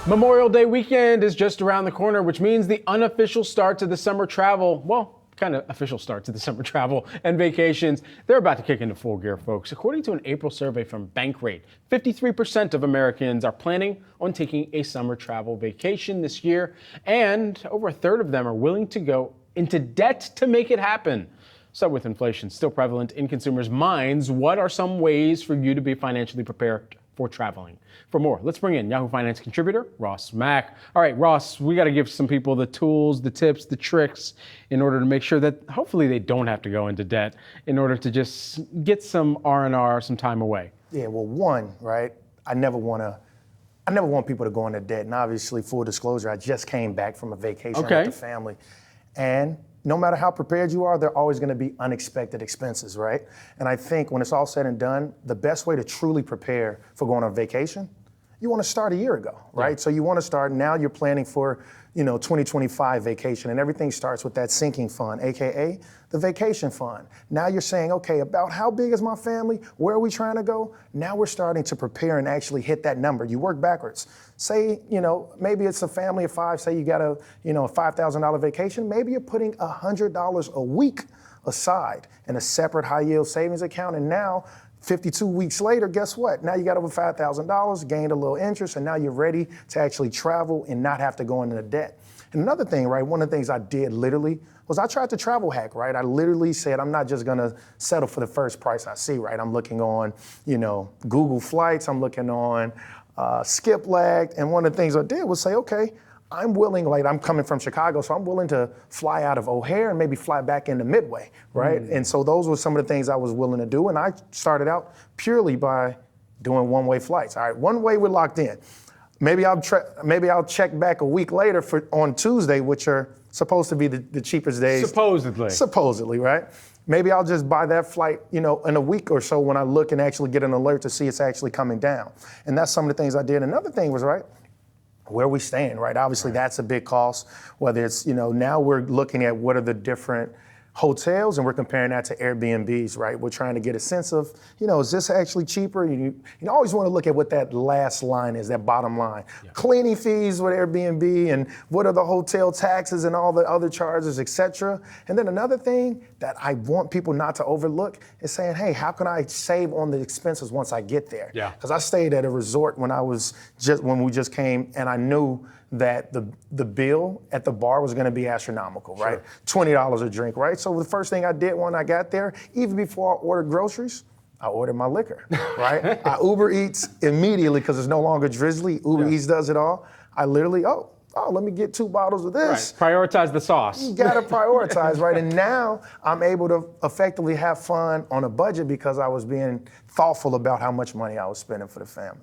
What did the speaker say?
Memorial Day weekend is just around the corner, which means the unofficial start to the summer travel, well, kind of official start to the summer travel and vacations, they're about to kick into full gear, folks. According to an April survey from Bankrate, 53% of Americans are planning on taking a summer travel vacation this year, and over a third of them are willing to go into debt to make it happen. So with inflation still prevalent in consumers' minds, what are some ways for you to be financially prepared for traveling? For more, let's bring in Yahoo Finance contributor, Ross Mack. All right, Ross, we got to give some people the tools, the tips, the tricks in order to make sure that hopefully they don't have to go into debt in order to just get some R&R, some time away. Yeah, well, one, right, I never want people to go into debt. And obviously, full disclosure, I just came back from a vacation with the family. And no matter how prepared you are, there are always going to be unexpected expenses, right? And I think when it's all said and done, the best way to truly prepare for going on vacation, you want to start a year ago, right? Yeah. So you want to start, now you're planning for, 2025 vacation, and everything starts with that sinking fund, AKA the vacation fund. Now you're saying, okay, about how big is my family? Where are we trying to go? Now we're starting to prepare and actually hit that number. You work backwards. Say, maybe it's a family of five, say you got a $5,000 vacation. Maybe you're putting $100 a week aside in a separate high yield savings account, and now 52 weeks later, guess what? Now you got over $5,000, gained a little interest, and now you're ready to actually travel and not have to go into debt. And another thing, right, one of the things I did literally was I tried to travel hack, right? I literally said, I'm not just gonna settle for the first price I see, right? I'm looking on, Google Flights, I'm looking on Skip Lagged, and one of the things I did was say, okay, I'm willing, like I'm coming from Chicago, so I'm willing to fly out of O'Hare and maybe fly back into Midway, right? And so those were some of the things I was willing to do. And I started out purely by doing one-way flights. All right, one way we're locked in. Maybe I'll check back a week later on Tuesday, which are supposed to be the cheapest days. Supposedly, right? Maybe I'll just buy that flight, in a week or so when I look and actually get an alert to see it's actually coming down. And that's some of the things I did. Another thing was, right, where we staying, right? Obviously, that's a big cost. Whether it's, now we're looking at what are the different hotels, and we're comparing that to Airbnbs, right? We're trying to get a sense of, is this actually cheaper? You always want to look at what that last line is, that bottom line. Yeah. Cleaning fees with Airbnb, and what are the hotel taxes and all the other charges, et cetera. And then another thing that I want people not to overlook is saying, hey, how can I save on the expenses once I get there? Yeah. Because I stayed at a resort when we just came, and I knew that the bill at the bar was going to be astronomical, right? Sure. $20 a drink, right? So the first thing I did when I got there, even before I ordered groceries, I ordered my liquor, right? I Uber Eats immediately because it's no longer Drizzly. Uber Eats does it all. I literally, let me get 2 bottles of this. Right. Prioritize the sauce. You gotta prioritize, right? And now I'm able to effectively have fun on a budget because I was being thoughtful about how much money I was spending for the family.